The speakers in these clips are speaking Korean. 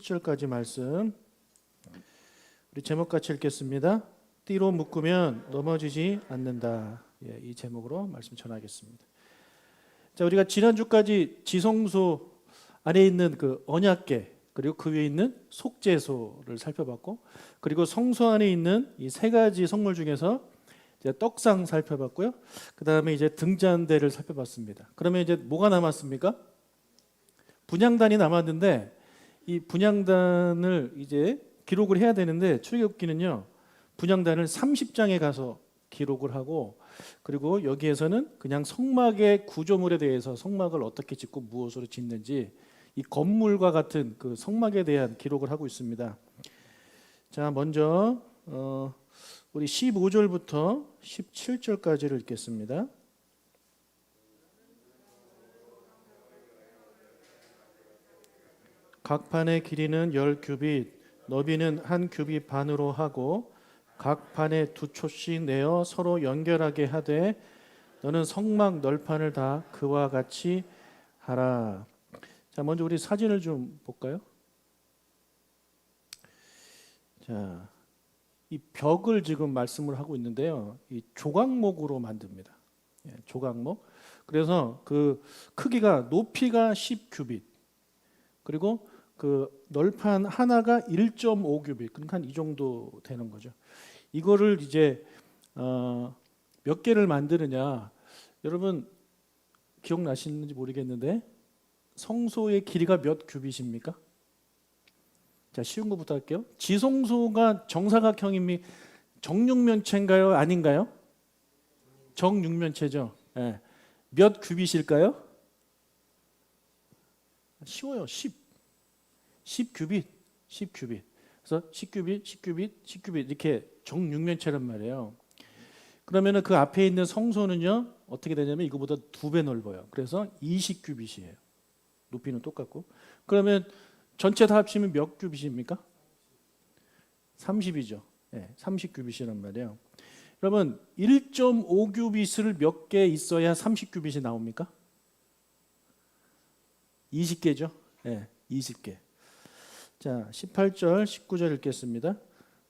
17절까지 말씀 우리 제목 같이 읽겠습니다. 띠로 묶으면 넘어지지 않는다. 예, 이 제목으로 말씀 전하겠습니다. 자, 우리가 지난주까지 지성소 안에 있는 그 언약궤 그리고 그 위에 있는 속죄소를 살펴봤고, 그리고 성소 안에 있는 이 세 가지 성물 중에서 이제 떡상 살펴봤고요. 그 다음에 이제 등잔대를 살펴봤습니다. 그러면 이제 뭐가 남았습니까? 분향단이 남았는데, 이 분향단을 이제 기록을 해야 되는데 출애굽기는요 분향단을 30장에 가서 기록을 하고, 그리고 여기에서는 그냥 성막의 구조물에 대해서 성막을 어떻게 짓고 무엇으로 짓는지 이 건물과 같은 그 성막에 대한 기록을 하고 있습니다. 자, 먼저 우리 15절부터 17절까지를 읽겠습니다. 각 판의 길이는 10규빗, 너비는 1규빗 반으로 하고 각 판에 2촌씩 내어 서로 연결하게 하되 너는 성막 널판을 다 그와 같이 하라. 자, 먼저 우리 사진을 좀 볼까요? 자, 이 벽을 지금 말씀을 하고 있는데요, 이 조각목으로 만듭니다. 예, 조각목. 그래서 그 크기가 높이가 10규빗, 그리고 그 널판 하나가 1.5규빗, 그러니까 한 이 정도 되는 거죠. 이거를 이제 몇 개를 만드느냐, 여러분 기억나시는지 모르겠는데 성소의 길이가 몇 규빗입니까? 자, 쉬운 것부터 할게요. 지성소가 정사각형이면 정육면체인가요? 아닌가요? 정육면체죠. 예. 몇 규빗일까요? 쉬워요. 10규빗. 10규빗. 그래서 10규빗, 10규빗, 10규빗 이렇게 정육면체란 말이에요. 그러면은 그 앞에 있는 성소는요 어떻게 되냐면 이거보다 2배 넓어요. 그래서 20규빗이에요. 높이는 똑같고. 그러면 전체 다 합치면 몇 규빗입니까? 30이죠. 네, 30규빗이란 말이에요. 여러분 1.5규빗을 몇 개 있어야 30규빗이 나옵니까? 20개죠. 네, 20개. 자, 18절, 19절 읽겠습니다.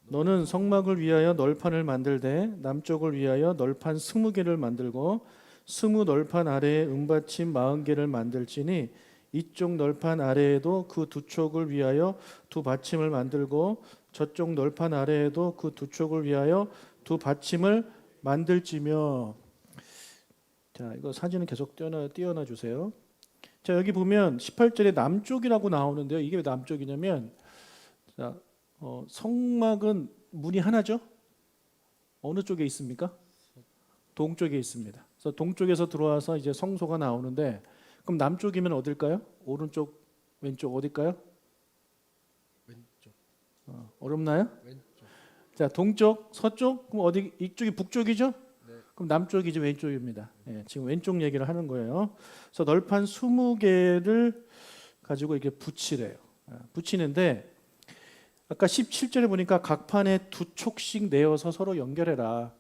너는 성막을 위하여 널판을 만들되 남쪽을 위하여 널판 20개를 만들고 20 널판 아래에 은받침 40개를 만들지니 이쪽 널판 아래에도 그 2촉을 위하여 2 받침을 만들고 저쪽 널판 아래에도 그 2촉을 위하여 2 받침을 만들지며. 자, 이거 사진은 계속 띄워놔 주세요. 자, 여기 보면 18절에 남쪽이라고 나오는데요. 이게 왜 남쪽이냐면, 자, 성막은 문이 하나죠? 어느 쪽에 있습니까? 동쪽에 있습니다. 그래서 동쪽에서 들어와서 이제 성소가 나오는데, 그럼 남쪽이면 어딜까요? 오른쪽, 왼쪽 어딜까요? 왼쪽. 어렵나요? 왼쪽. 자, 동쪽, 서쪽, 그럼 어디? 이쪽이 북쪽이죠? 네. 그럼 남쪽이지 왼쪽입니다. 예, 지금 왼쪽 얘기를 하는 거예요. 그래서 널판 20개를 가지고 이렇게 붙이래요. 붙이는데 아까 17절에 보니까 각 판에 2촉씩 내어서 서로 연결해라.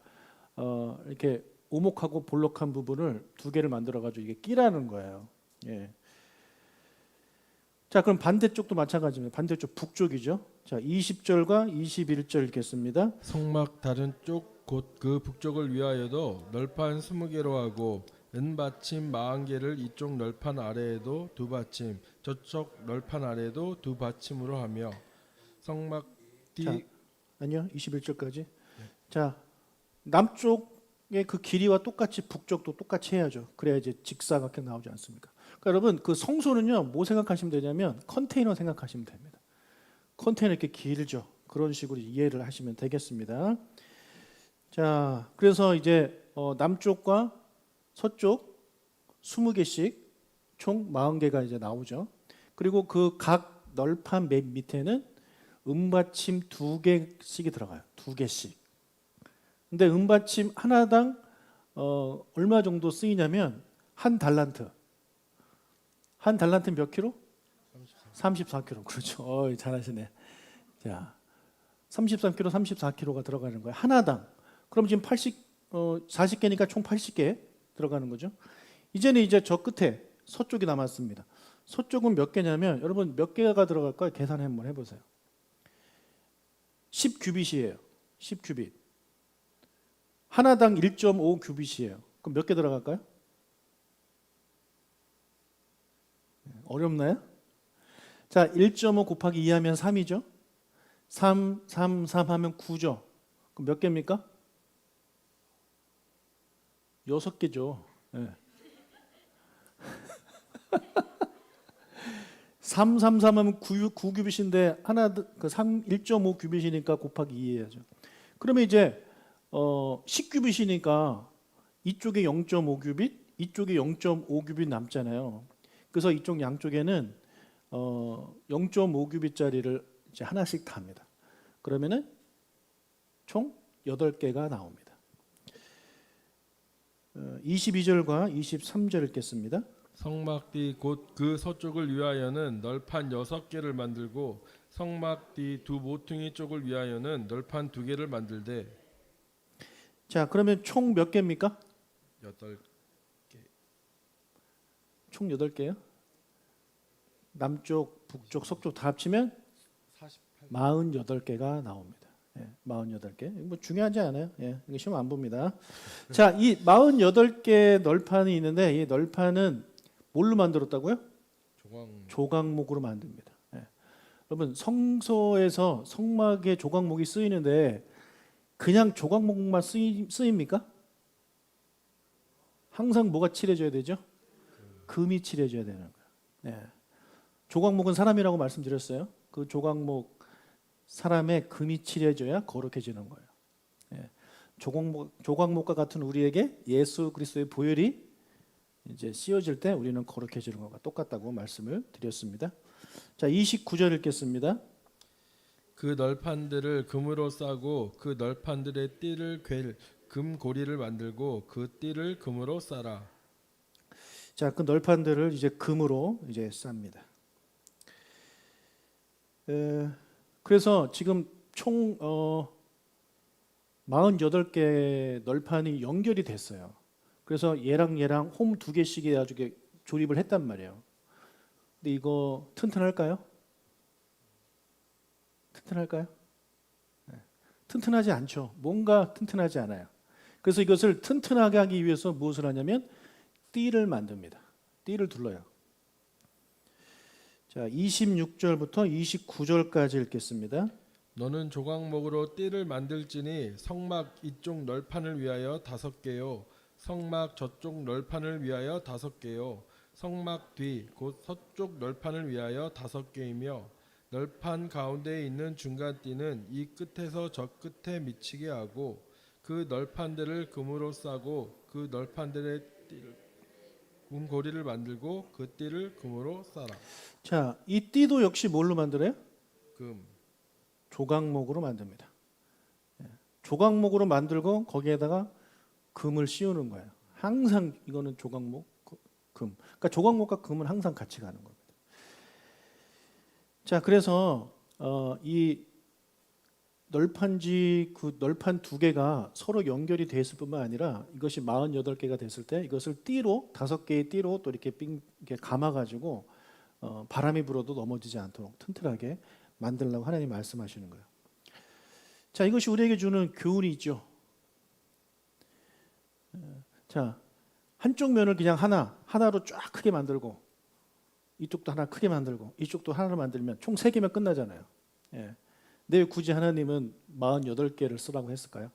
이렇게 오목하고 볼록한 부분을 2개를 만들어 가지고 이게 끼라는 거예요. 예. 자, 그럼 반대쪽도 마찬가지입니다. 반대쪽 북쪽이죠. 자, 20절과 21절 읽겠습니다. 성막 다른 쪽 곧 그 북쪽을 위하여도 널판 20개로 하고 은받침 40개를 이쪽 널판 아래에도 2 받침 저쪽 널판 아래에도 2 받침으로 하며 성막 자, 아니요, 21절까지. 자, 남쪽의 그 길이와 똑같이 북쪽도 똑같이 해야죠. 그래야 이제 직사각형 나오지 않습니까? 그러니까 여러분 그 성소는요 뭐 생각하시면 되냐면 컨테이너 생각하시면 됩니다. 컨테이너 이렇게 길죠. 그런 식으로 이해를 하시면 되겠습니다. 자, 그래서 이제 남쪽과 서쪽 20개씩 총 40개가 이제 나오죠. 그리고 그 각 널판 맨 밑에는 은받침 2개씩이 들어가요. 2개씩. 근데 은받침 하나당 얼마 정도 쓰이냐면 한 달란트. 한 달란트 몇 킬로? 34kg. 그렇죠. 잘하시네. 자, 33kg, 34kg가 들어가는 거예요. 하나당. 그럼 지금 40개니까 총 80개 들어가는 거죠. 이제는 이제 저 끝에 서쪽이 남았습니다. 서쪽은 몇 개냐면 여러분 몇 개가 들어갈까요? 계산 한번 해보세요. 10규빗이에요. 10규빗. 하나당 1.5 규빗이에요. 그럼 몇 개 들어갈까요? 어렵나요? 자, 1.5 곱하기 2 하면 3이죠. 3 하면 9죠. 그럼 몇 개입니까? 6개죠. 네. 3 하면 9규빗인데 하나 그 1.5 규빗이니까 곱하기 2 해야죠. 그러면 이제 10규빗이니까 이쪽에 0.5규빗, 이쪽에 0.5규빗 남잖아요. 그래서 이쪽 양쪽에는 0.5규빗짜리를 이제 하나씩 답니다. 그러면은 총 8개가 나옵니다. 22절과 23절 읽겠습니다. 성막 뒤 곧 그 서쪽을 위하여는 널판 6개를 만들고 성막 뒤 두 모퉁이 쪽을 위하여는 널판 2개를 만들되. 자, 그러면 총 몇 개입니까? 8. 총 8개요? 남쪽, 북쪽, 서쪽 다 합치면 48. 48개가 나옵니다. 예, 48개. 뭐 중요하지 않아요. 예, 이거 시험 안 봅니다. 자, 이 48개 널판이 있는데 이 널판은 뭘로 만들었다고요? 조각목으로 만듭니다. 예. 여러분 성소에서 성막에 조각목이 쓰이는데 그냥 조각목만 쓰입니까? 항상 뭐가 칠해져야 되죠? 금이 칠해져야 되는 거예요. 예. 조각목은 사람이라고 말씀드렸어요. 그 조각목 사람의 금이 칠해져야 거룩해지는 거예요. 예. 조각목과 같은 우리에게 예수 그리스도의 보혈이 이제 씌워질 때 우리는 거룩해지는 것과 똑같다고 말씀을 드렸습니다. 자, 29절 읽겠습니다. 그 널판들을 금으로 싸고 그 널판들의 띠를 금고리를 만들고 그 띠를 금으로 싸라. 자, 그 널판들을 이제 금으로 이제 쌉니다. 그래서 지금 총 48개 널판이 연결이 됐어요. 그래서 얘랑 홈 2개씩 해가지고 조립을 했단 말이에요. 근데 이거 튼튼할까요? 튼튼할까요? 네. 튼튼하지 않죠. 뭔가 튼튼하지 않아요. 그래서 이것을 튼튼하게 하기 위해서 무엇을 하냐면 띠를 만듭니다. 띠를 둘러요. 자, 26절부터 29절까지 읽겠습니다. 너는 조각목으로 띠를 만들지니 성막 이쪽 널판을 위하여 5개요 성막 저쪽 널판을 위하여 5개요 성막 뒤 곧 서쪽 널판을 위하여 5개이며 널판 가운데에 있는 중간 띠는 이 끝에서 저 끝에 미치게 하고 그 널판들을 금으로 싸고 그 널판들의 금고리를 만들고 그 띠를 금으로 싸라. 자, 이 띠도 역시 뭘로 만들어요? 금. 조각목으로 만듭니다. 조각목으로 만들고 거기에다가 금을 씌우는 거예요. 항상 이거는 조각목, 금. 그러니까 조각목과 금은 항상 같이 가는 겁니다. 자, 그래서 이 널판지 그 널판 2개가 서로 연결이 돼 있을 뿐만 아니라 이것이 48개가 됐을 때 이것을 띠로 5개의 띠로 또 이렇게 감아 가지고 바람이 불어도 넘어지지 않도록 튼튼하게 만들려고 하나님 말씀하시는 거예요. 자, 이것이 우리에게 주는 교훈이 있죠. 자, 한쪽 면을 그냥 하나로 쫙 크게 만들고 이쪽도 하나 크게 만들고 이쪽도 하나로 만들면 총 3개면 끝나잖아요. 예. 근데 굳이 하나님은 48개를 쓰라고 했을까요?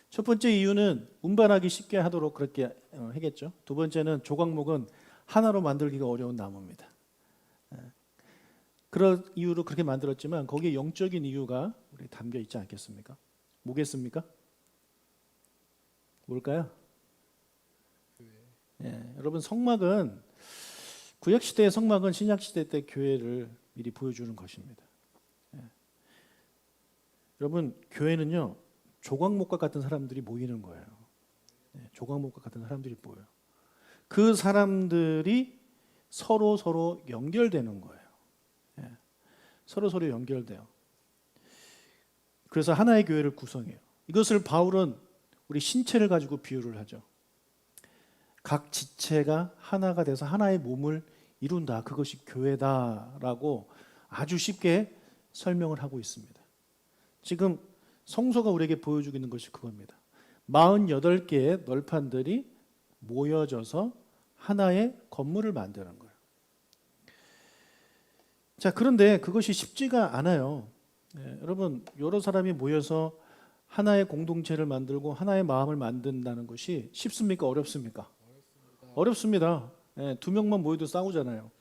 첫 번째 이유는 운반하기 쉽게 하도록 그렇게 하겠죠. 두 번째는 조각목은 하나로 만들기가 어려운 나무입니다. 그런 이유로 그렇게 만들었지만 거기에 영적인 이유가 우리 담겨 있지 않겠습니까? 뭐겠습니까? 뭘까요? 예, 여러분 성막은 구약 시대의 성막은 신약 시대 때 교회를 미리 보여주는 것입니다. 예. 여러분 교회는요 조각목과 같은 사람들이 모이는 거예요. 예, 조각목과 같은 사람들이 모여요. 그 사람들이 서로 연결되는 거예요. 예. 서로 연결돼요. 그래서 하나의 교회를 구성해요. 이것을 바울은 우리 신체를 가지고 비유를 하죠. 각 지체가 하나가 돼서 하나의 몸을 이룬다. 그것이 교회다라고 아주 쉽게 설명을 하고 있습니다. 지금 성서가 우리에게 보여주고 있는 것이 그겁니다. 48개의 널판들이 모여져서 하나의 건물을 만드는 거예요. 자, 그런데 그것이 쉽지가 않아요. 여러분, 여러 사람이 모여서 하나의 공동체를 만들고 하나의 마음을 만든다는 것이 쉽습니까? 어렵습니까? 어렵습니다. 두 명만 모여도 싸우잖아요.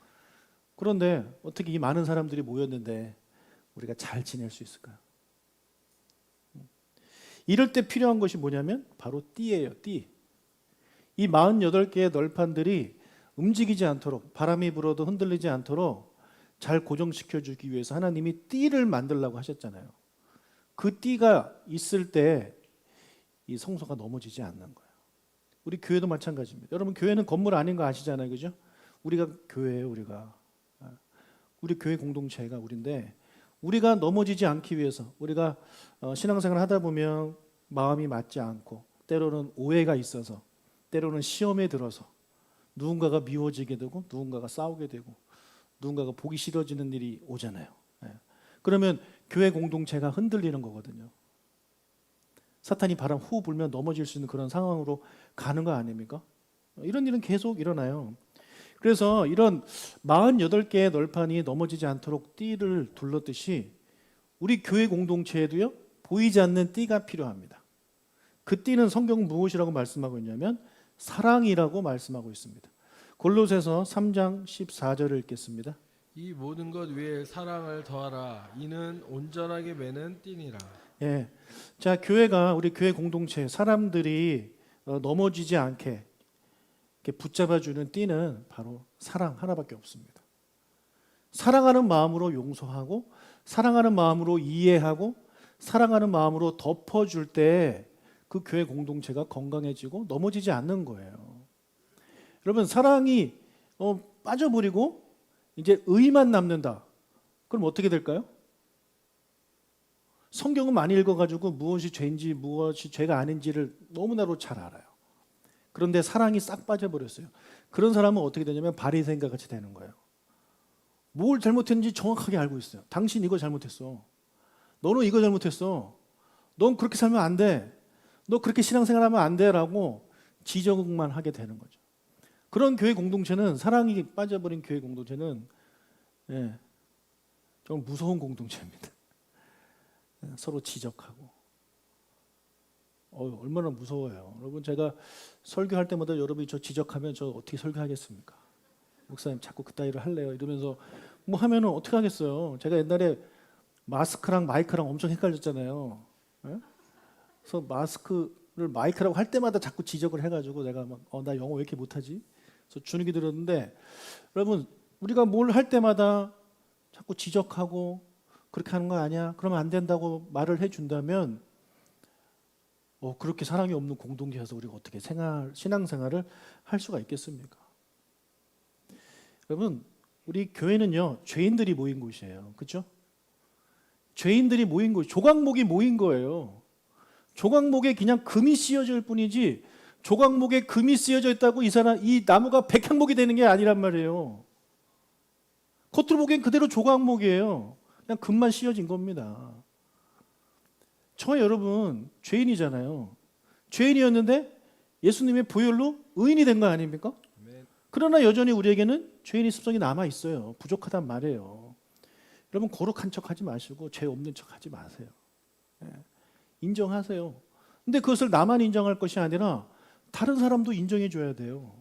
그런데 어떻게 이 많은 사람들이 모였는데 우리가 잘 지낼 수 있을까요? 이럴 때 필요한 것이 뭐냐면 바로 띠예요. 띠. 이 48개의 널판들이 움직이지 않도록, 바람이 불어도 흔들리지 않도록 잘 고정시켜 주기 위해서 하나님이 띠를 만들라고 하셨잖아요. 그 띠가 있을 때 이 성소가 넘어지지 않는 거예요. 우리 교회도 마찬가지입니다. 여러분, 교회는 건물 아닌 거 아시잖아요. 그죠? 우리가 교회예요. 우리 교회 공동체가 우리인데, 우리가 넘어지지 않기 위해서, 우리가 신앙생활을 하다 보면 마음이 맞지 않고 때로는 오해가 있어서, 때로는 시험에 들어서 누군가가 미워지게 되고 누군가가 싸우게 되고 누군가가 보기 싫어지는 일이 오잖아요. 그러면 교회 공동체가 흔들리는 거거든요. 사탄이 바람 후 불면 넘어질 수 있는 그런 상황으로 가는 거 아닙니까? 이런 일은 계속 일어나요. 그래서 이런 48개의 널판이 넘어지지 않도록 띠를 둘렀듯이 우리 교회 공동체에도요, 보이지 않는 띠가 필요합니다. 그 띠는 성경은 무엇이라고 말씀하고 있냐면 사랑이라고 말씀하고 있습니다. 골로새서 3장 14절을 읽겠습니다. 이 모든 것 위에 사랑을 더하라. 이는 온전하게 매는 띠니라. 예. 자, 교회가, 우리 교회 공동체 사람들이 넘어지지 않게 이렇게 붙잡아주는 띠는 바로 사랑 하나밖에 없습니다. 사랑하는 마음으로 용서하고, 사랑하는 마음으로 이해하고, 사랑하는 마음으로 덮어줄 때 그 교회 공동체가 건강해지고 넘어지지 않는 거예요. 여러분, 사랑이 빠져버리고 이제 의만 남는다. 그럼 어떻게 될까요? 성경은 많이 읽어가지고 무엇이 죄인지 무엇이 죄가 아닌지를 너무나도 잘 알아요. 그런데 사랑이 싹 빠져버렸어요. 그런 사람은 어떻게 되냐면 바리새인과 같이 되는 거예요. 뭘 잘못했는지 정확하게 알고 있어요. 당신 이거 잘못했어. 너는 이거 잘못했어. 넌 그렇게 살면 안 돼. 너 그렇게 신앙생활하면 안 돼라고 지적만 하게 되는 거죠. 그런 교회 공동체는, 사랑이 빠져버린 교회 공동체는 좀 무서운 공동체입니다. 서로 지적하고 얼마나 무서워요. 여러분, 제가 설교할 때마다 여러분이 저 지적하면 저 어떻게 설교하겠습니까? 목사님 자꾸 그따위를 할래요 이러면서 뭐 하면은 어떻게 하겠어요. 제가 옛날에 마스크랑 마이크랑 엄청 헷갈렸잖아요. 그래서 마스크를 마이크라고 할 때마다 자꾸 지적을 해가지고 내가 막 나 영어 왜 이렇게 못하지? 그래서 주눅이 들었는데, 여러분, 우리가 뭘 할 때마다 자꾸 지적하고 그렇게 하는 거 아니야? 그러면 안 된다고 말을 해준다면 그렇게 사랑이 없는 공동체에서 우리가 어떻게 신앙생활을 할 수가 있겠습니까? 여러분, 우리 교회는요, 죄인들이 모인 곳이에요. 그렇죠? 죄인들이 모인 곳, 조각목이 모인 거예요. 조각목에 그냥 금이 씌어져 있을 뿐이지, 조각목에 금이 씌어져 있다고 이 나무가 백향목이 되는 게 아니란 말이에요. 겉으로 보기엔 그대로 조각목이에요. 그냥 금만 씌어진 겁니다. 저 여러분 죄인이잖아요. 죄인이었는데 예수님의 보혈로 의인이 된 거 아닙니까? 그러나 여전히 우리에게는 죄인의 습성이 남아 있어요. 부족하단 말이에요. 여러분, 거룩한 척하지 마시고 죄 없는 척하지 마세요. 인정하세요. 근데 그것을 나만 인정할 것이 아니라 다른 사람도 인정해 줘야 돼요.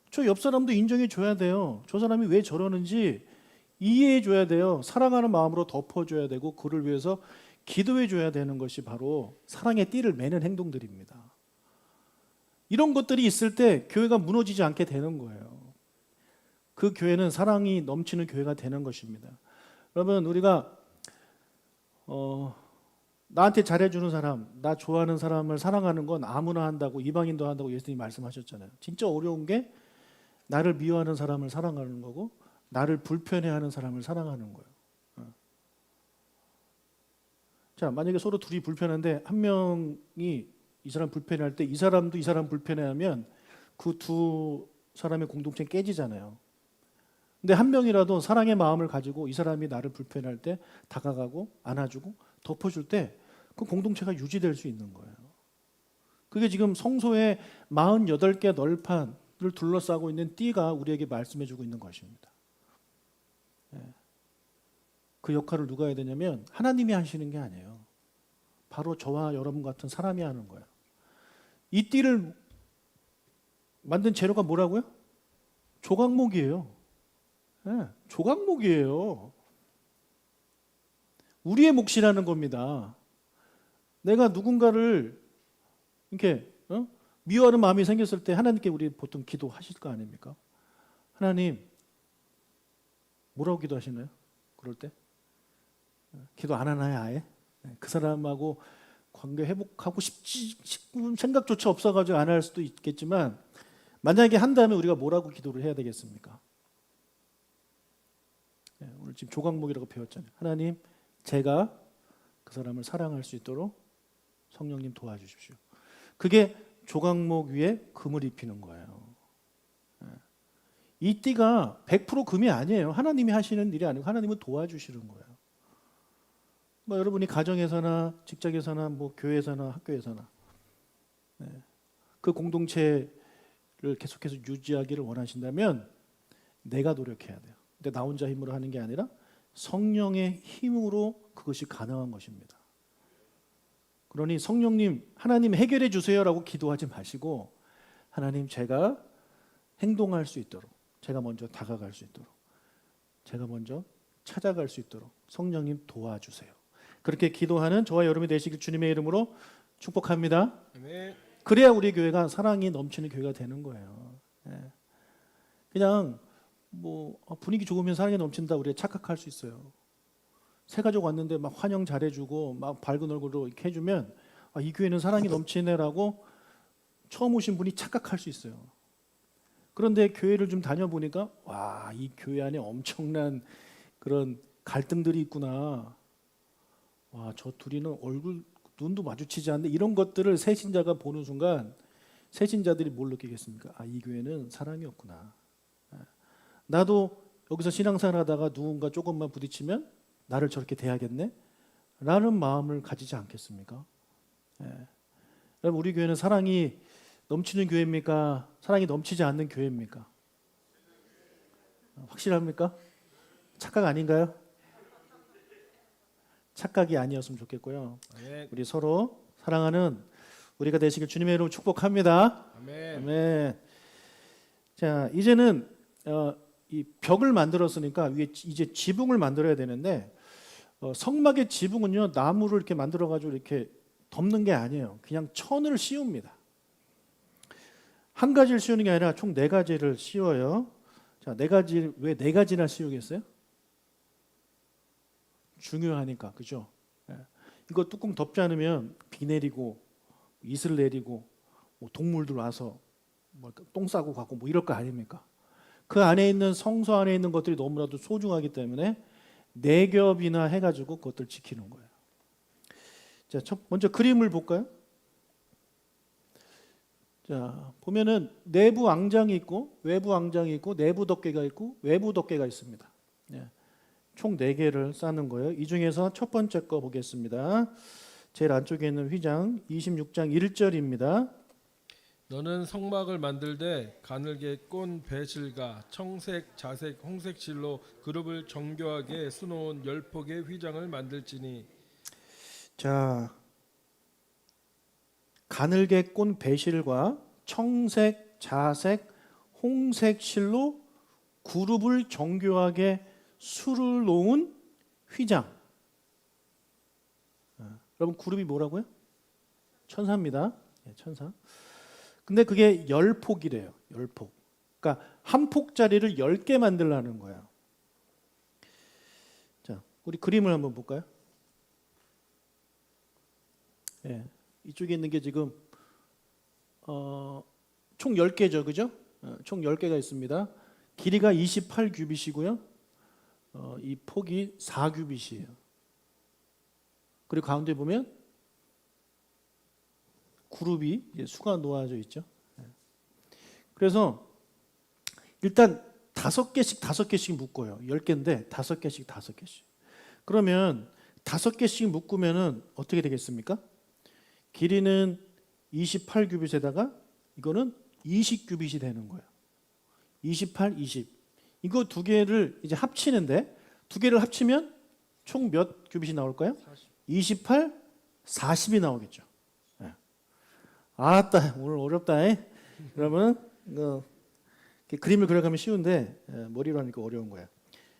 저 옆 사람도 인정해 줘야 돼요. 저 사람이 왜 저러는지 이해해 줘야 돼요. 사랑하는 마음으로 덮어줘야 되고, 그를 위해서 기도해 줘야 되는 것이 바로 사랑의 띠를 매는 행동들입니다. 이런 것들이 있을 때 교회가 무너지지 않게 되는 거예요. 그 교회는 사랑이 넘치는 교회가 되는 것입니다. 여러분, 우리가 나한테 잘해주는 사람, 나 좋아하는 사람을 사랑하는 건 아무나 한다고, 이방인도 한다고 예수님이 말씀하셨잖아요. 진짜 어려운 게 나를 미워하는 사람을 사랑하는 거고, 나를 불편해하는 사람을 사랑하는 거예요. 자, 만약에 서로 둘이 불편한데 한 명이 이 사람 불편해할 때 이 사람도 이 사람 불편해하면 그 두 사람의 공동체는 깨지잖아요. 근데 한 명이라도 사랑의 마음을 가지고 이 사람이 나를 불편할 때 다가가고 안아주고 덮어줄 때 그 공동체가 유지될 수 있는 거예요. 그게 지금 성소의 48개 널판을 둘러싸고 있는 띠가 우리에게 말씀해주고 있는 것입니다. 그 역할을 누가 해야 되냐면 하나님이 하시는 게 아니에요. 바로 저와 여러분 같은 사람이 하는 거예요. 이 띠를 만든 재료가 뭐라고요? 조각목이에요. 조각목이에요. 우리의 몫이라는 겁니다. 내가 누군가를 이렇게 미워하는 마음이 생겼을 때 하나님께 우리 보통 기도하실 거 아닙니까? 하나님, 뭐라고 기도하시나요? 그럴 때? 기도 안 하나요, 아예? 그 사람하고 관계 회복하고 싶은 생각조차 없어가지고 안 할 수도 있겠지만, 만약에 한다면 우리가 뭐라고 기도를 해야 되겠습니까? 오늘 지금 조각목이라고 배웠잖아요. 하나님, 제가 그 사람을 사랑할 수 있도록 성령님 도와주십시오. 그게 조각목 위에 금을 입히는 거예요. 이 띠가 100% 금이 아니에요. 하나님이 하시는 일이 아니고 하나님은 도와주시는 거예요. 뭐 여러분이 가정에서나 직장에서나 뭐 교회에서나 학교에서나 그 공동체를 계속해서 유지하기를 원하신다면 내가 노력해야 돼요. 근데 나 혼자 힘으로 하는 게 아니라 성령의 힘으로 그것이 가능한 것입니다. 그러니 성령님, 하나님 해결해 주세요라고 기도하지 마시고 하나님 제가 행동할 수 있도록, 제가 먼저 다가갈 수 있도록, 제가 먼저 찾아갈 수 있도록 성령님 도와주세요. 그렇게 기도하는 저와 여러분이 되시길 주님의 이름으로 축복합니다. 아멘. 그래야 우리 교회가 사랑이 넘치는 교회가 되는 거예요. 그냥 뭐 분위기 좋으면 사랑이 넘친다 우리가 착각할 수 있어요. 새 가족 왔는데 막 환영 잘해주고 막 밝은 얼굴로 이렇게 해주면 이 교회는 사랑이 넘치네라고 처음 오신 분이 착각할 수 있어요. 그런데 교회를 좀 다녀보니까 와, 이 교회 안에 엄청난 그런 갈등들이 있구나. 와, 저 둘이는 얼굴 눈도 마주치지 않는데 이런 것들을 새신자가 보는 순간 새신자들이 뭘 느끼겠습니까? 이 교회는 사랑이 없구나. 나도 여기서 신앙생활 하다가 누군가 조금만 부딪히면 나를 저렇게 대하겠네? 라는 마음을 가지지 않겠습니까? 여러분, 우리 교회는 사랑이 넘치는 교회입니까? 사랑이 넘치지 않는 교회입니까? 확실합니까? 착각 아닌가요? 착각이 아니었으면 좋겠고요. 아멘. 우리 서로 사랑하는 우리가 되시길 주님의 이름으로 축복합니다. 아멘. 아멘. 자, 이제는 이 벽을 만들었으니까 위에 이제 지붕을 만들어야 되는데 성막의 지붕은요 나무를 이렇게 만들어 가지고 이렇게 덮는 게 아니에요. 그냥 천을 씌웁니다. 한 가지를 씌우는 게 아니라 총 4가지를 씌워요. 자, 4가지 왜 4가지나 씌우겠어요? 중요하니까, 그죠? 이거 뚜껑 덮지 않으면 비 내리고 이슬 내리고 뭐 동물들 와서 뭐 똥 싸고 가고 뭐 이럴 거 아닙니까? 그 안에 있는 성소 안에 있는 것들이 너무나도 소중하기 때문에 4겹이나 해가지고 그것들 지키는 거예요. 자, 먼저 그림을 볼까요? 자, 보면은 내부 앙장이 있고 외부 앙장이 있고 내부 덮개가 있고 외부 덮개가 있습니다. 총 4개를 쌓는 거예요. 이 중에서 첫 번째 거 보겠습니다. 제일 안쪽에 있는 휘장 26장 1절입니다. 너는 성막을 만들되 가늘게 꼰 배실과 청색, 자색, 홍색 실로 그룹을 정교하게 수놓은 10폭의 휘장을 만들지니. 자, 가늘게 꼰 배실과 청색, 자색, 홍색 실로 그룹을 정교하게 수를 놓은 휘장. 여러분 그룹이 뭐라고요? 천사입니다. 천사. 근데 그게 10폭이래요. 10폭. 그러니까 한 폭짜리를 10개 만들라는 거예요. 자, 우리 그림을 한번 볼까요? 이쪽에 있는 게 지금 총 10개죠. 그죠? 총 10개가 있습니다. 길이가 28규빗이고요. 이 폭이 4규빗이에요. 그리고 가운데 보면 그룹이 수가 놓아져 있죠. 그래서 일단 다섯 개씩 묶어요. 10개인데 5개씩. 그러면 5개씩 묶으면은 어떻게 되겠습니까? 길이는 28규빗에다가 이거는 20규빗이 되는 거예요. 28, 20. 이거 두 개를 이제 합치는데 두 개를 합치면 총 몇 규빗이 나올까요? 28, 40이 나오겠죠. 예. 아따 오늘 어렵다. 그러면 그림을 그려가면 쉬운데 머리로 하니까 어려운 거야.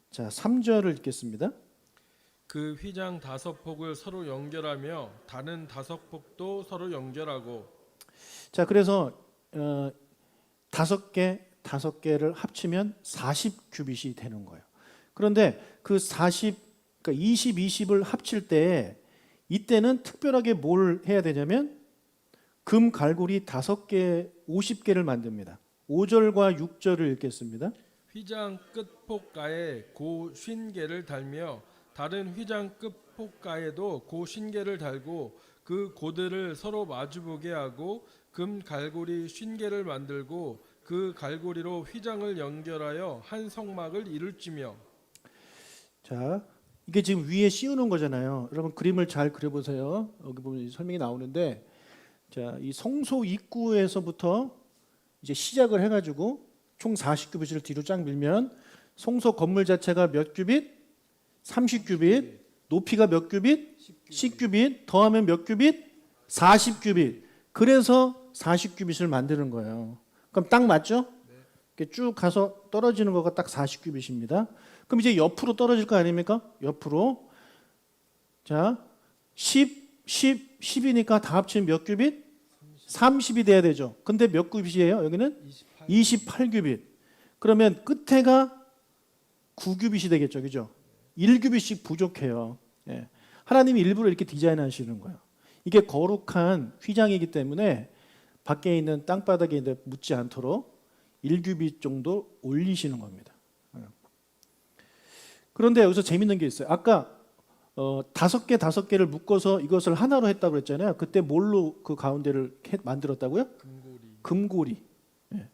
자, 3절을 읽겠습니다. 그 휘장 5폭을 서로 연결하며 다른 5폭도 서로 연결하고. 자, 그래서 5개를 합치면 40규빗이 되는 거예요. 그런데 그 40, 그러니까 20, 20을 합칠 때 이때는 특별하게 뭘 해야 되냐면 금 갈고리 5개, 50개를 만듭니다. 5절과 6절을 읽겠습니다. 휘장 끝폭가에 고 50개를 달며 다른 휘장 끝폭가에도 고 50개를 달고 그 고들을 서로 마주보게 하고 금 갈고리 50개를 만들고 그 갈고리로 휘장을 연결하여 한 성막을 이룰지며. 자, 이게 지금 위에 씌우는 거잖아요. 여러분 그림을 잘 그려보세요. 여기 보면 설명이 나오는데, 자, 이 성소 입구에서부터 이제 시작을 해가지고 총 40규빗을 뒤로 쫙 밀면 성소 건물 자체가 몇 규빗? 30규빗. 높이가 몇 규빗? 10규빗. 더하면 몇 규빗? 40규빗. 그래서 40규빗을 만드는 거예요. 그럼 딱 맞죠? 이렇게 쭉 가서 떨어지는 거가 딱 40규빗입니다. 그럼 이제 옆으로 떨어질 거 아닙니까? 옆으로. 자, 10, 10이니까 다 합치면 몇 규빗? 30이 돼야 되죠. 근데 몇 규빗이에요? 여기는 28규빗. 그러면 끝에가 9규빗이 되겠죠. 그죠? 1규빗씩 부족해요. 예. 하나님이 일부러 이렇게 디자인하시는 거예요. 이게 거룩한 휘장이기 때문에 밖에 있는 땅바닥에 묻지 않도록 1규빗 정도 올리시는 겁니다. 그런데 여기서 재밌는 게 있어요. 아까 5개를 묶어서 이것을 하나로 했다고 그랬잖아요. 그때 뭘로 그 가운데를 만들었다고요? 금고리. 예.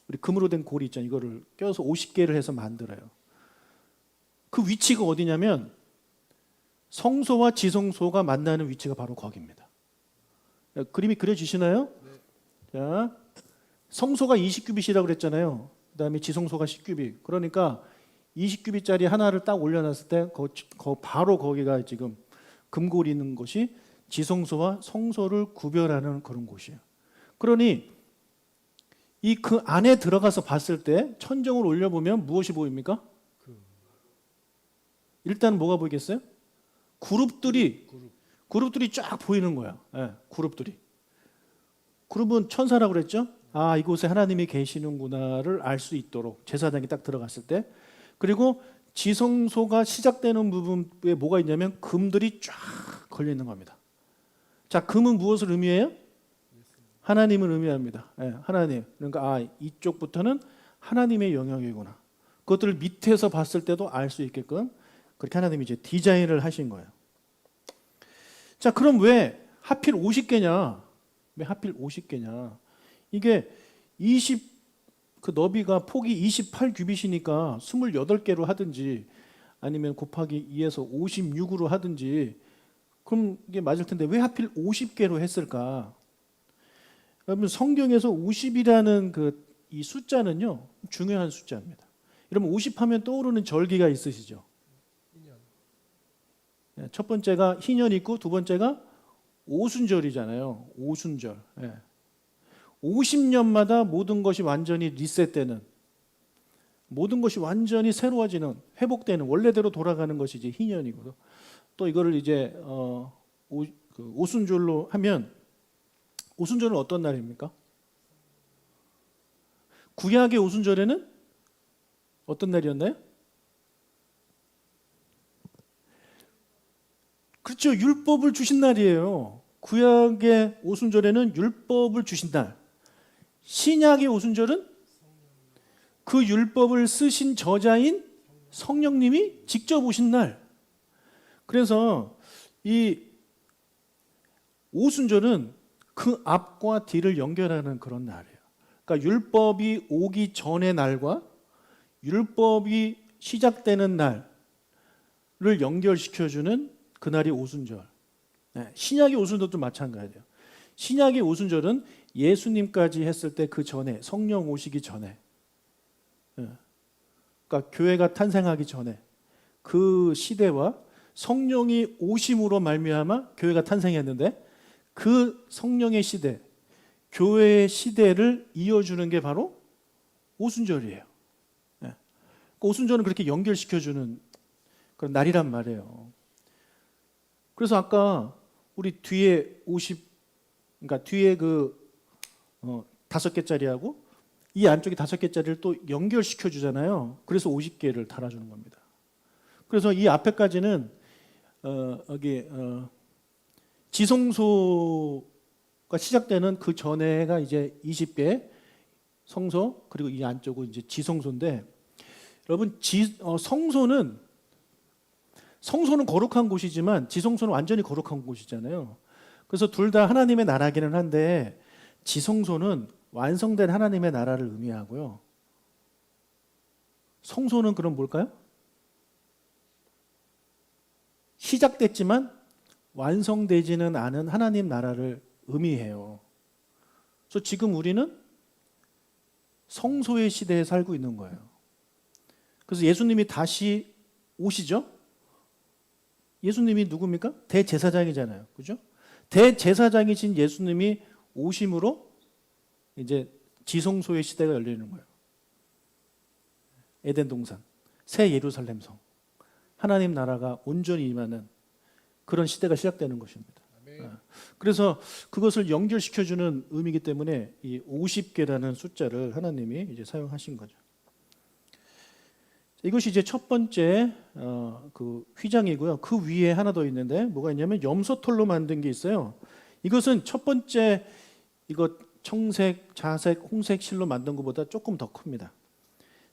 우리 금으로 된 고리 있잖아요. 이거를 껴서 50개를 해서 만들어요. 그 위치가 어디냐면 성소와 지성소가 만나는 위치가 바로 거기입니다. 그림이 그려지시나요? 네. 자, 성소가 20규빗이라고 그랬잖아요. 그다음에 지성소가 10규빗. 그러니까 20규빗짜리 하나를 딱 올려놨을 때 바로 거기가 지금 금고리 있는 곳이 지성소와 성소를 구별하는 그런 곳이에요. 그러니 이 그 안에 들어가서 봤을 때 천정을 올려보면 무엇이 보입니까? 일단 뭐가 보이겠어요? 그룹들이 쫙 보이는 거야. 예, 그룹들이. 그룹은 천사라고 그랬죠? 아, 이곳에 하나님이 계시는구나를 알 수 있도록 제사장이 딱 들어갔을 때. 그리고 지성소가 시작되는 부분에 뭐가 있냐면 금들이 쫙 걸려 있는 겁니다. 자, 금은 무엇을 의미해요? 하나님을 의미합니다. 예, 하나님. 그러니까 이쪽부터는 하나님의 영역이구나. 그것들을 밑에서 봤을 때도 알 수 있게끔 그렇게 하나님이 이제 디자인을 하신 거예요. 자, 그럼 왜 하필 50개냐? 왜 하필 50개냐? 이게 그 너비가 폭이 28규빗이니까 28개로 하든지 아니면 곱하기 2에서 56으로 하든지 그럼 이게 맞을 텐데 왜 하필 50개로 했을까? 여러분 성경에서 50이라는 이 숫자는요 중요한 숫자입니다. 여러분 50 하면 떠오르는 절기가 있으시죠? 첫 번째가 희년 있고 두 번째가 오순절이잖아요. 오순절. 50년마다 모든 것이 완전히 리셋되는, 모든 것이 완전히 새로워지는, 회복되는, 원래대로 돌아가는 것이 이제 희년이거든. 또 이거를 이제 오순절로 하면, 오순절은 어떤 날입니까? 구약의 오순절에는 어떤 날이었나요? 그렇죠. 율법을 주신 날이에요. 구약의 오순절에는 율법을 주신 날. 신약의 오순절은 그 율법을 쓰신 저자인 성령님이 직접 오신 날. 그래서 이 오순절은 그 앞과 뒤를 연결하는 그런 날이에요. 그러니까 율법이 오기 전의 날과 율법이 시작되는 날을 연결시켜주는 그날이 오순절. 신약의 오순절도 마찬가지예요. 신약의 오순절은 예수님까지 했을 때 그 전에, 성령 오시기 전에, 그러니까 교회가 탄생하기 전에 그 시대와 성령이 오심으로 말미암아 교회가 탄생했는데 그 성령의 시대, 교회의 시대를 이어주는 게 바로 오순절이에요. 오순절은 그렇게 연결시켜주는 그런 날이란 말이에요. 그래서 아까 우리 뒤에 50, 그러니까 뒤에 그 5개짜리하고 이 안쪽에 5개짜리를 또 연결시켜 주잖아요. 그래서 50개를 달아주는 겁니다. 그래서 이 앞에까지는 여기 지성소가 시작되는 그 전에가 이제 20개 성소, 그리고 이 안쪽은 이제 지성소인데, 여러분 성소는 거룩한 곳이지만 지성소는 완전히 거룩한 곳이잖아요. 그래서 둘 다 하나님의 나라기는 한데 지성소는 완성된 하나님의 나라를 의미하고요. 성소는 그럼 뭘까요? 시작됐지만 완성되지는 않은 하나님 나라를 의미해요. 그래서 지금 우리는 성소의 시대에 살고 있는 거예요. 그래서 예수님이 다시 오시죠? 예수님이 누굽니까? 대제사장이잖아요. 그죠? 대제사장이신 예수님이 오심으로 이제 지성소의 시대가 열리는 거예요. 에덴 동산, 새 예루살렘 성, 하나님 나라가 온전히 임하는 그런 시대가 시작되는 것입니다. 그래서 그것을 연결시켜주는 의미이기 때문에 이 50개라는 숫자를 하나님이 이제 사용하신 거죠. 이것이 이제 첫 번째 그 휘장이고요. 그 위에 하나 더 있는데 뭐가 있냐면 염소털로 만든 게 있어요. 이것은 첫 번째 이거 청색, 자색, 홍색 실로 만든 것보다 조금 더 큽니다.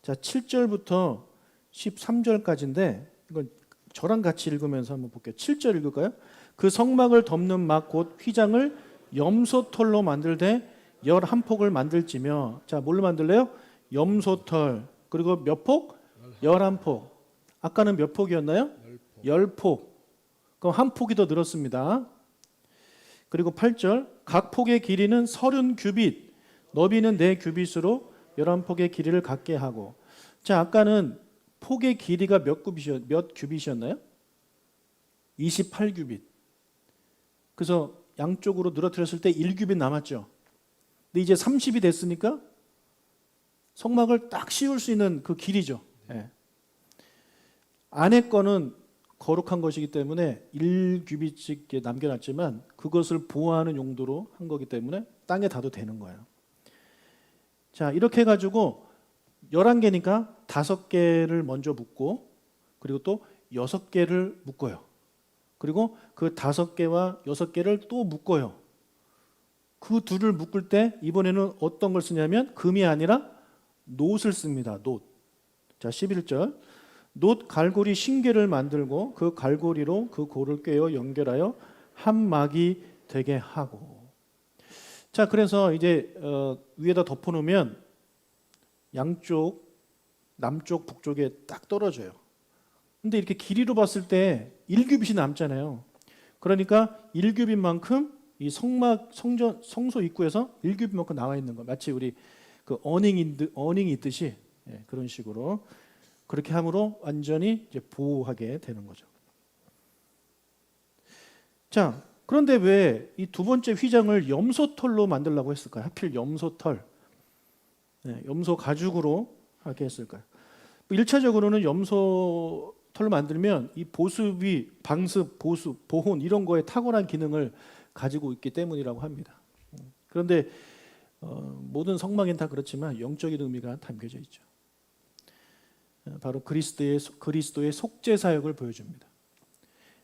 자, 7절부터 13절까지인데 이건 저랑 같이 읽으면서 한번 볼게요. 7절 읽을까요? 그 성막을 덮는 막 곧 휘장을 염소털로 만들되 11폭을 만들지며, 자, 뭘로 만들래요? 염소털. 그리고 몇 폭? 11폭. 아까는 몇 폭이었나요? 10폭. 그럼 한 폭이 더 늘었습니다. 그리고 8절 각 폭의 길이는 30규빗, 너비는 4규빗으로 11폭의 길이를 갖게 하고. 자, 아까는 폭의 길이가 몇 규빗이었나요? 28규빗. 그래서 양쪽으로 늘어뜨렸을 때 1규빗 남았죠. 근데 이제 30이 됐으니까 성막을 딱 씌울 수 있는 그 길이죠. 네. 안에 거는 거룩한 것이기 때문에 1규빗씩 남겨놨지만 그것을 보호하는 용도로 한 거기 때문에 땅에 닿아도 되는 거예요. 자, 이렇게 해가지고 11개니까 5개를 먼저 묶고, 그리고 또 6개를 묶어요. 그리고 그 5개와 6개를 또 묶어요. 그 둘을 묶을 때 이번에는 어떤 걸 쓰냐면 금이 아니라 놋을 씁니다. 놋. 자, 11절 놋 갈고리 신개를 만들고 그 갈고리로 그 골을 꿰어 연결하여 한 막이 되게 하고. 자, 그래서 이제 위에다 덮어놓으면 양쪽 남쪽 북쪽에 딱 떨어져요. 근데 이렇게 길이로 봤을 때 1규빗이 남잖아요. 그러니까 1규빗만큼 이 성소 입구에서 1규빗만큼 나와 있는 거. 마치 우리 그 어닝이 있듯이 그런 식으로 그렇게 함으로 완전히 이제 보호하게 되는 거죠. 자, 그런데 왜 이 두 번째 휘장을 염소털로 만들려고 했을까요? 하필 염소털, 염소 가죽으로 하게 했을까요? 1차적으로는 염소털로 만들면 이 보습이 방습, 보습, 보혼 이런 거에 탁월한 기능을 가지고 있기 때문이라고 합니다. 그런데 모든 성막엔 다 그렇지만 영적인 의미가 담겨져 있죠. 바로 그리스도의 속죄 사역을 보여줍니다.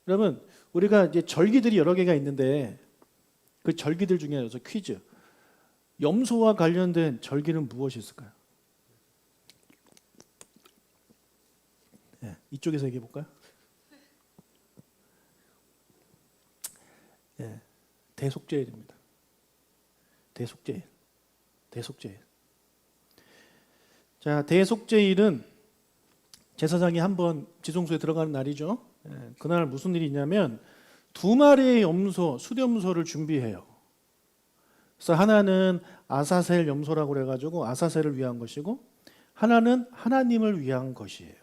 여러분, 우리가 이제 절기들이 여러 개가 있는데 그 절기들 중에 퀴즈. 염소와 관련된 절기는 무엇이 있을까요? 이쪽에서 얘기해 볼까요? 대속죄일입니다. 대속죄일. 자, 대속죄일은 제사장이 한번 지성소에 들어가는 날이죠. 그날 무슨 일이 있냐면 두 마리의 염소, 수염소를 준비해요. 그래서 하나는 아사셀 염소라고 그래가지고 아사셀을 위한 것이고 하나는 하나님을 위한 것이에요.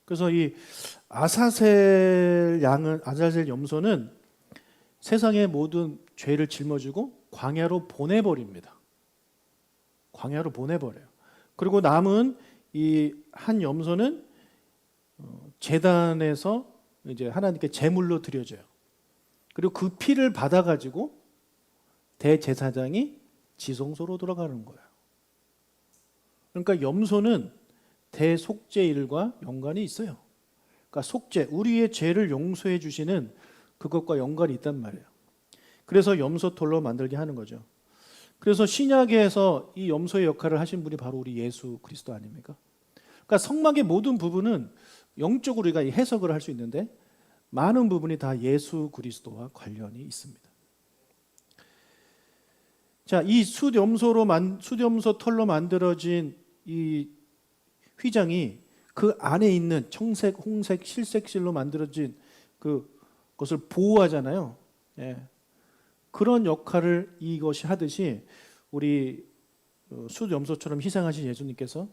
그래서 이 아사셀 염소는 세상의 모든 죄를 짊어지고 광야로 보내버립니다. 광야로 보내버려요. 그리고 남은 이 한 염소는 제단에서 이제 하나님께 제물로 드려져요. 그리고 그 피를 받아가지고 대제사장이 지성소로 들어가는 거예요. 그러니까 염소는 대속죄일과 연관이 있어요. 그러니까 속죄, 우리의 죄를 용서해 주시는 그것과 연관이 있단 말이에요. 그래서 염소털로 만들게 하는 거죠. 그래서 신약에서 이 염소의 역할을 하신 분이 바로 우리 예수 그리스도 아닙니까? 그러니까 성막의 모든 부분은 영적으로 우리가 해석을 할 수 있는데 많은 부분이 다 예수 그리스도와 관련이 있습니다. 자, 이 숫염소 털로 만들어진 이 휘장이 그 안에 있는 청색, 홍색, 실색실로 만들어진 그것을 보호하잖아요. 예. 그런 역할을 이것이 하듯이 우리 숫염소처럼 희생하신 예수님께서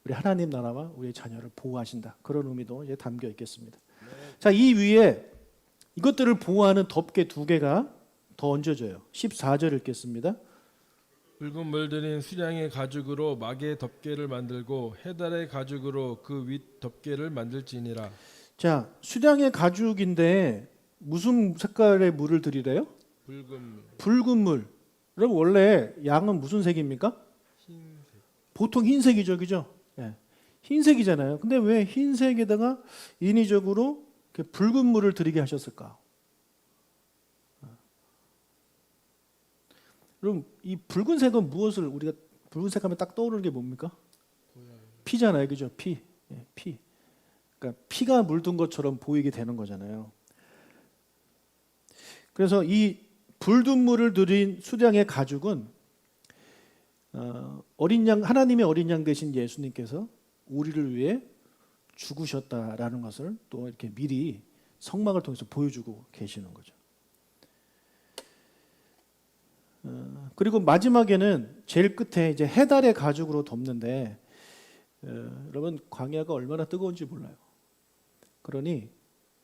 우리 하나님 나라와 우리의 자녀를 보호하신다. 그런 의미도 이제 담겨 있겠습니다. 자, 이 위에 이것들을 보호하는 덮개 두 개가 더 얹어져요. 14절 읽겠습니다. 붉은 물들인 수량의 가죽으로 막의 덮개를 만들고 해달의 가죽으로 그 윗 덮개를 만들지니라. 자, 수량의 가죽인데 무슨 색깔의 물을 들이래요? 붉은 물. 붉은 물. 여러분 원래 양은 무슨 색입니까? 흰색. 보통 흰색이죠, 그죠? 예. 흰색이잖아요. 근데 왜 흰색에다가 인위적으로 이렇게 붉은 물을 들이게 하셨을까? 그럼 이 붉은색은 무엇을 우리가 붉은색 하면 딱 떠오르는 게 뭡니까? 피잖아요, 그죠? 피. 예, 피. 그러니까 피가 물든 것처럼 보이게 되는 거잖아요. 그래서 이 붉은 물을 들인 수량의 가죽은 어린 양, 하나님의 어린 양 되신 예수님께서 우리를 위해 죽으셨다라는 것을 또 이렇게 미리 성막을 통해서 보여주고 계시는 거죠. 그리고 마지막에는 제일 끝에 이제 해달의 가죽으로 덮는데 여러분 광야가 얼마나 뜨거운지 몰라요. 그러니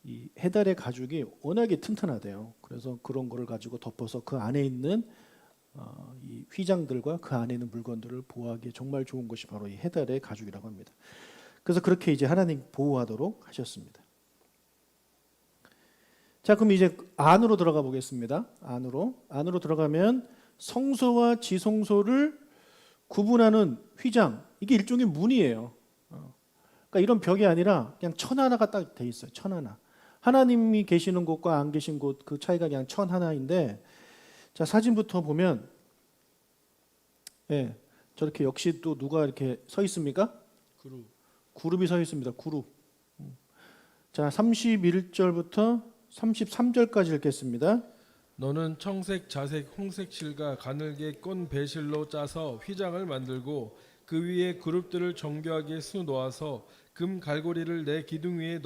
이 해달의 가죽이 워낙에 튼튼하대요. 그래서 그런 거를 가지고 덮어서 그 안에 있는 이 휘장들과 그 안에 있는 물건들을 보호하기에 정말 좋은 것이 바로 이 해달의 가죽이라고 합니다. 그래서 그렇게 이제 하나님 보호하도록 하셨습니다. 자, 그럼 이제 안으로 들어가 보겠습니다. 안으로 들어가면 성소와 지성소를 구분하는 휘장, 이게 일종의 문이에요. 그러니까 이런 벽이 아니라 그냥 천 하나가 딱 돼 있어요. 천 하나. 하나님이 계시는 곳과 안 계신 곳 그 차이가 그냥 천 하나인데, 자, 사진부터 보면, 예, 저렇게 역시 또 누가 이렇게 서 있습니까? 그룹이 서 있습니다. 그룹. 자, 31절부터 33절까지 읽겠습니다. 너는 청색, 자색, 홍색 실과 가늘게 꼰 배실로 짜서 휘장을 만들고 그 위에 그룹들을 정교하게 수놓아서 금 갈고리를 내 기둥 위에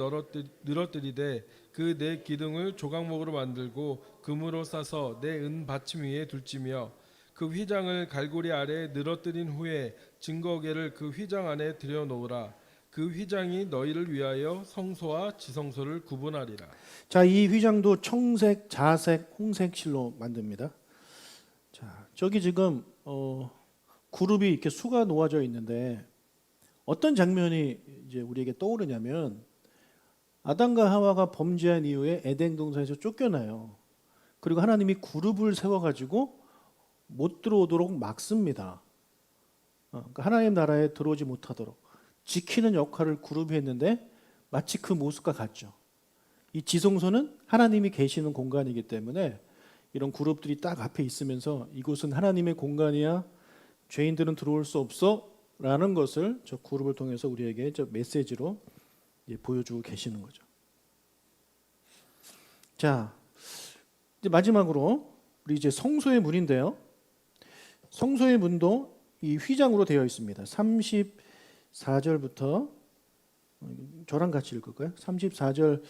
늘어뜨리되 그 내 기둥을 조각목으로 만들고 금으로 싸서 내 은 받침 위에 둘지며 그 휘장을 갈고리 아래에 늘어뜨린 후에 증거궤를 그 휘장 안에 들여놓으라. 그 휘장이 너희를 위하여 성소와 지성소를 구분하리라. 자, 이 휘장도 청색, 자색, 홍색 실로 만듭니다. 자, 저기 지금 그룹이 이렇게 수가 놓아져 있는데 어떤 장면이 이제 우리에게 떠오르냐면 아담과 하와가 범죄한 이후에 에덴 동산에서 쫓겨나요. 그리고 하나님이 그룹을 세워가지고 못 들어오도록 막습니다. 그러니까 하나님 나라에 들어오지 못하도록 지키는 역할을 그룹이 했는데 마치 그 모습과 같죠. 이 지성소는 하나님이 계시는 공간이기 때문에 이런 그룹들이 딱 앞에 있으면서 이곳은 하나님의 공간이야, 죄인들은 들어올 수 없어 라는 것을 저 그룹을 통해서 우리에게 저 메시지로 보여주고 계시는 거죠. 자, 이제 마지막으로 우리 이제 성소의 문인데요. 성소의 문도 이 휘장으로 되어 있습니다. 34절부터 저랑 같이 읽을까요? 34절.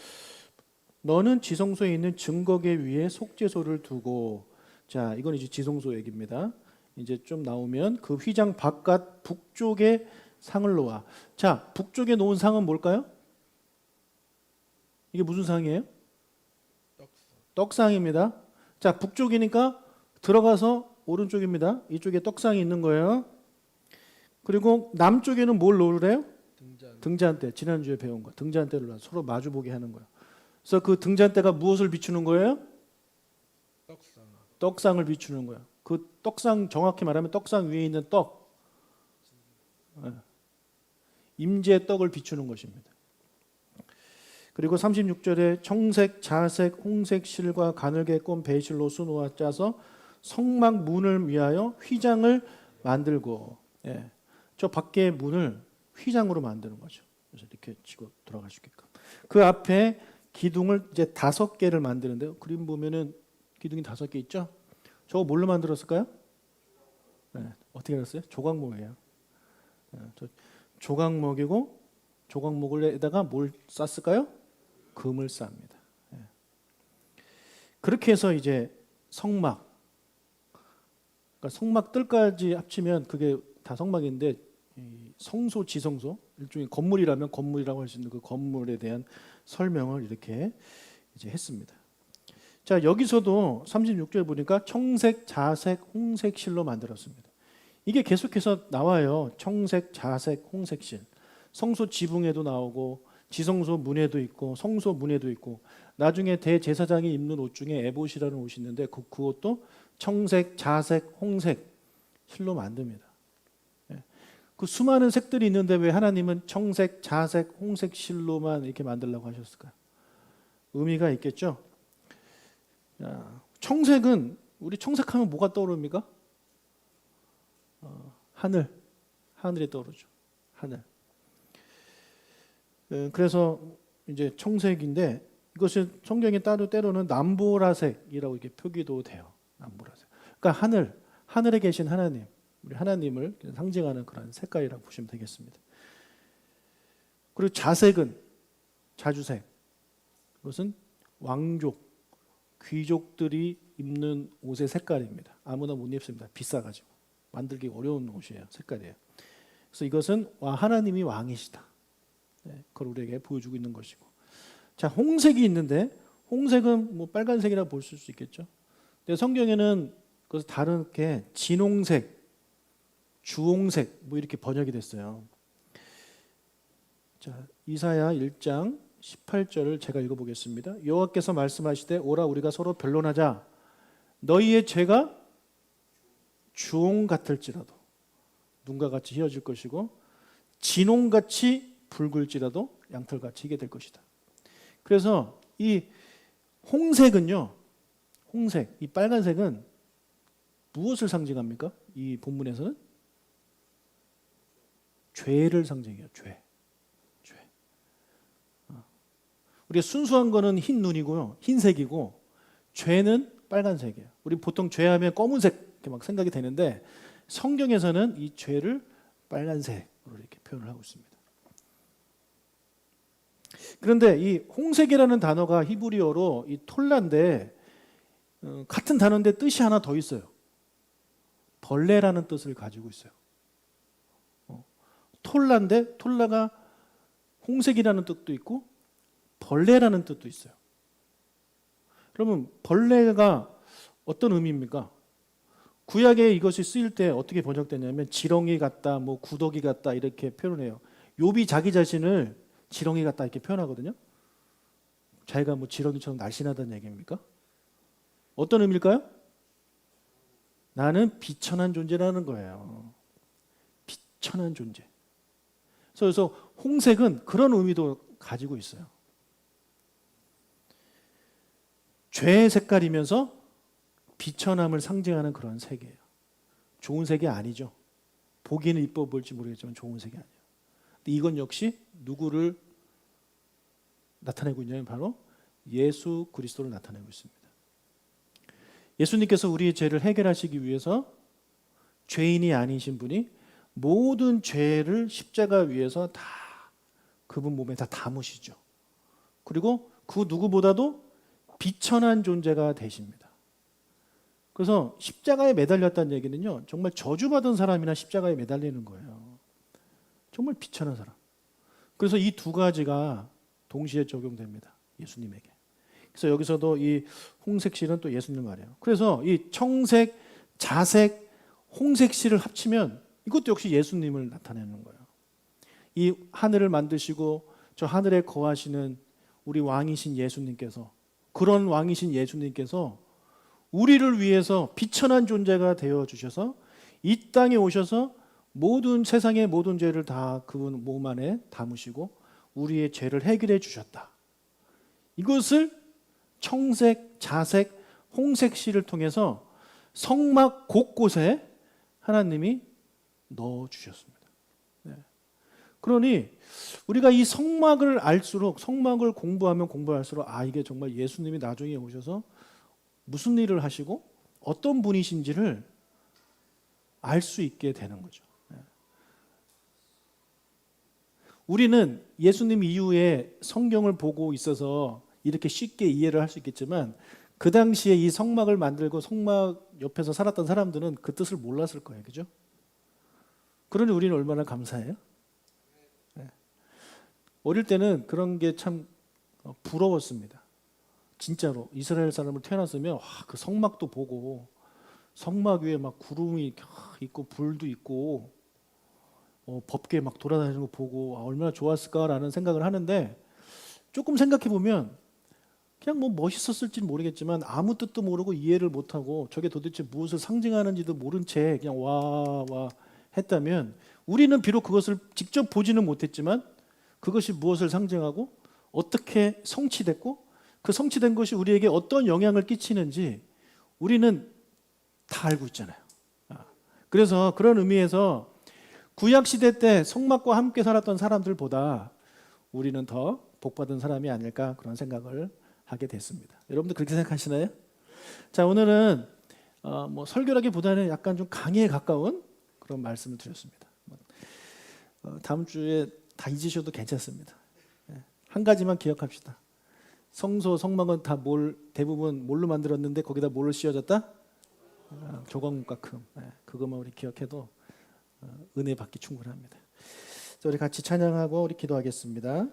너는 지성소에 있는 증거계 위에 속죄소를 두고, 자, 이건 이제 지성소 얘기입니다. 이제 좀 나오면 그 휘장 바깥 북쪽에 상을 놓아. 자, 북쪽에 놓은 상은 뭘까요? 이게 무슨 상이에요? 떡상입니다. 자, 북쪽이니까 들어가서 오른쪽입니다. 이쪽에 떡상이 있는 거예요. 그리고 남쪽에는 뭘 놓으래요? 등잔대. 지난주에 배운 거. 등잔대를 놔서 서로 마주보게 하는 거예요. 그래서 그 등잔대가 무엇을 비추는 거예요? 떡상을 비추는 거예요. 그 떡상, 정확히 말하면 떡상 위에 있는 떡, 임재의 떡을 비추는 것입니다. 그리고 36절에 청색, 자색, 홍색 실과 가늘게 꼰 베이실로 수놓아 짜서 성막 문을 위하여 휘장을 만들고, 저 밖에 문을 휘장으로 만드는 거죠. 그래서 이렇게 치고 들어갈 수 있게끔. 그 앞에 기둥을 이제 5개를 만드는데요. 그림 보면은 기둥이 5개 있죠? 저거 뭘로 만들었을까요? 어떻게 알았어요? 조각목이에요. 조각목이고, 조각목에다가 뭘 쌌을까요? 금을 쌉니다. 그렇게 해서 이제 성막, 그러니까 성막들까지 합치면 그게 다 성막인데, 성소, 지성소, 일종의 건물이라면 건물이라고 할 수 있는 그 건물에 대한 설명을 이렇게 이제 했습니다. 자, 여기서도 36절 보니까 청색, 자색, 홍색 실로 만들었습니다. 이게 계속해서 나와요. 청색, 자색, 홍색 실. 성소 지붕에도 나오고 지성소 문에도 있고 성소 문에도 있고, 나중에 대제사장이 입는 옷 중에 에봇이라는 옷이 있는데 그 옷도 청색, 자색, 홍색 실로 만듭니다. 그 수많은 색들이 있는데 왜 하나님은 청색, 자색, 홍색 실로만 이렇게 만들려고 하셨을까요? 의미가 있겠죠. 청색은, 우리 청색하면 뭐가 떠오릅니까? 하늘이 떠오르죠. 하늘. 그래서 이제 청색인데, 이것이 성경에 따로 때로는 남보라색이라고 이렇게 표기도 돼요. 남보라색. 그러니까 하늘에 계신 하나님, 우리 하나님을 상징하는 그런 색깔이라고 보시면 되겠습니다. 그리고 자색은 자주색. 이것은 왕족, 귀족들이 입는 옷의 색깔입니다. 아무나 못 입습니다. 비싸가지고 만들기 어려운 옷이에요. 색깔이에요. 그래서 이것은 하나님이 왕이시다. 그걸 우리에게 보여주고 있는 것이고. 자, 홍색이 있는데, 홍색은 뭐 빨간색이라 볼 수 있겠죠. 근데 성경에는 그것을 다르게 진홍색, 주홍색 뭐 이렇게 번역이 됐어요. 자, 이사야 1장 18절을 제가 읽어보겠습니다. 여호와께서 말씀하시되 오라 우리가 서로 변론하자. 너희의 죄가 주홍 같을지라도 눈과 같이 희어질 것이고 진홍같이 붉을지라도 양털같이 희게 될 것이다. 그래서 이 홍색은요, 홍색, 이 빨간색은 무엇을 상징합니까? 이 본문에서는 죄를 상징해요. 죄. 우리가 순수한 거는 흰 눈이고요, 흰색이고, 죄는 빨간색이에요. 우리 보통 죄하면 검은색 이렇게 막 생각이 되는데 성경에서는 이 죄를 빨간색으로 이렇게 표현을 하고 있습니다. 그런데 이 홍색이라는 단어가 히브리어로 이 톨라인데, 같은 단어인데 뜻이 하나 더 있어요. 벌레라는 뜻을 가지고 있어요. 톨라인데 톨라가 홍색이라는 뜻도 있고 벌레라는 뜻도 있어요. 그러면 벌레가 어떤 의미입니까? 구약에 이것이 쓰일 때 어떻게 번역되냐면 지렁이 같다, 뭐 구더기 같다 이렇게 표현해요. 욥이 자기 자신을 지렁이 같다 이렇게 표현하거든요. 자기가 뭐 지렁이처럼 날씬하다는 얘기입니까? 어떤 의미일까요? 나는 비천한 존재라는 거예요. 비천한 존재. 그래서 홍색은 그런 의미도 가지고 있어요. 죄의 색깔이면서 비천함을 상징하는 그런 색이에요. 좋은 색이 아니죠. 보기에는 이뻐 보일지 모르겠지만 좋은 색이 아니에요. 근데 이건 역시 누구를 나타내고 있냐면 바로 예수 그리스도를 나타내고 있습니다. 예수님께서 우리의 죄를 해결하시기 위해서 죄인이 아니신 분이 모든 죄를 십자가 위에서 다 그분 몸에 다 담으시죠. 그리고 그 누구보다도 비천한 존재가 되십니다. 그래서 십자가에 매달렸다는 얘기는요, 정말 저주받은 사람이나 십자가에 매달리는 거예요. 정말 비천한 사람. 그래서 이 두 가지가 동시에 적용됩니다. 예수님에게. 그래서 여기서도 이 홍색실은 또 예수님 말이에요. 그래서 이 청색, 자색, 홍색실을 합치면 이것도 역시 예수님을 나타내는 거예요. 이 하늘을 만드시고 저 하늘에 거하시는 우리 왕이신 예수님께서, 그런 왕이신 예수님께서 우리를 위해서 비천한 존재가 되어 주셔서 이 땅에 오셔서 모든 세상의 모든 죄를 다 그분 몸 안에 담으시고 우리의 죄를 해결해 주셨다. 이것을 청색, 자색, 홍색 실을 통해서 성막 곳곳에 하나님이 넣어 주셨습니다. 네. 그러니 우리가 이 성막을 알수록, 성막을 공부하면 공부할수록 이게 정말 예수님이 나중에 오셔서 무슨 일을 하시고 어떤 분이신지를 알 수 있게 되는 거죠. 우리는 예수님 이후에 성경을 보고 있어서 이렇게 쉽게 이해를 할 수 있겠지만 그 당시에 이 성막을 만들고 성막 옆에서 살았던 사람들은 그 뜻을 몰랐을 거예요. 그죠? 그러니 우리는 얼마나 감사해요? 네. 어릴 때는 그런 게 참 부러웠습니다. 진짜로 이스라엘 사람을 태어났으면 그 성막도 보고 성막 위에 막 구름이 있고 불도 있고 법궤 막 돌아다니는 거 보고 얼마나 좋았을까라는 생각을 하는데, 조금 생각해 보면 그냥 뭐 멋있었을지는 모르겠지만 아무 뜻도 모르고 이해를 못하고 저게 도대체 무엇을 상징하는지도 모른 채 그냥 와 했다면, 우리는 비록 그것을 직접 보지는 못했지만 그것이 무엇을 상징하고 어떻게 성취됐고 그 성취된 것이 우리에게 어떤 영향을 끼치는지 우리는 다 알고 있잖아요. 그래서 그런 의미에서 구약시대 때 성막과 함께 살았던 사람들보다 우리는 더 복받은 사람이 아닐까, 그런 생각을 하게 됐습니다. 여러분들 그렇게 생각하시나요? 자, 오늘은 뭐 설교라기보다는 약간 좀 강의에 가까운 그런 말씀을 드렸습니다. 다음 주에 다 잊으셔도 괜찮습니다. 한 가지만 기억합시다. 성소, 성막은 다 대부분 뭘로 만들었는데 거기다 뭘로 씌워졌다? 조각목과 금. 그것만 우리 기억해도 은혜 받기 충분합니다. 자, 우리 같이 찬양하고 우리 기도하겠습니다.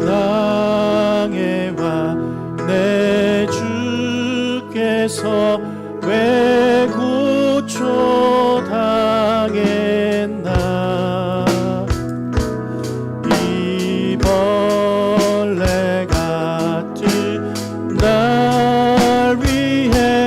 마당에 와 내 주께서 왜 고쳐